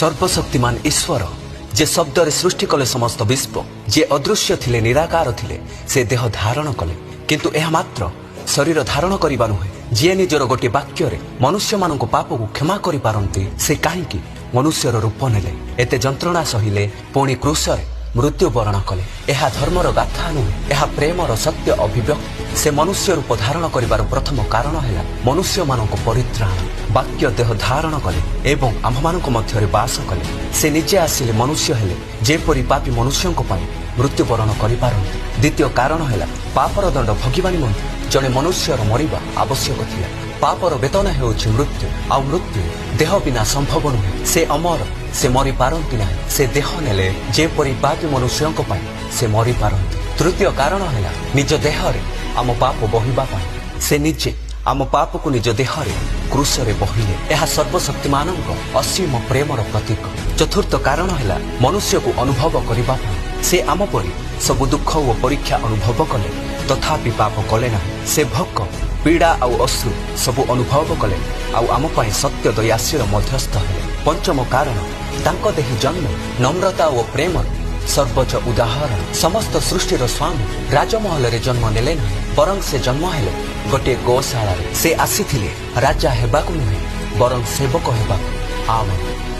सर्वशक्तिमान ईश्वर जे शब्द सृष्टि कले समस्त विश्व जे अदृश्य थिले निराकार थिले से देह धारण कले किंतु यह मात्र शरीर धारण करबा नुहे जी निजर गोटे वाक्य मनुष्य मान पाप को क्षमा करि पारंती से कहीं मनुष्यर रूप नेले एते जंत्रणा सहिले पुणी क्रूशरे मृत्यु वरण कले यह धर्मर गाथा नुहे यह प्रेमर सत्य अभिव्यक्ति से मनुष्य रूप धारण करिबार प्रथम कारण है मनुष्य मानक परित्राण वाक्य देह धारण कले एवं आम मानक मध्यरे वास कले से निजे आसिले मनुष्य हेले जेपरि पापी मनुष्यों मृत्यु वरण करिपारंती। द्वितीय कारण है पापर दंड भोगिबा निमंते जड़े मनुष्यर मरिबा आवश्यक थिला। पापर वेतन हेउछि मृत्यु आ मृत्यु देह बिना संभव नुहे से अमर से मरी पारंती नहीं से देह नेले जेपरि पापी मनुष्यों से मरी पारंती। तृतीय कारण है निज देहरे आम पाप बहिबा से निजे आम पाप को निज देहरे क्रूशरे बहिले यह सर्वशक्तिमान असीम प्रेमर प्रतीक। चतुर्थ कारण है मनुष्य को अनुभव करबा से आम परी सब दुख और परीक्षा अनुभव कले तथापि पाप कले ना से भोक पीड़ा आउ अश्रु सब अनुभव कले आम सत्य दयाशील मध्यस्थ है। पंचम कारण तांको देहि जन्म नम्रता और प्रेम सर्वोच्च उदाहरण। समस्त सृष्टिर स्वामी राजमहल रे जन्म नेले नहीं बरं से जन्म हेले गोटे गौशाला से आसीथिले राजा हेबाकु नुहे बरं सेवक हेबाकु। आमेन।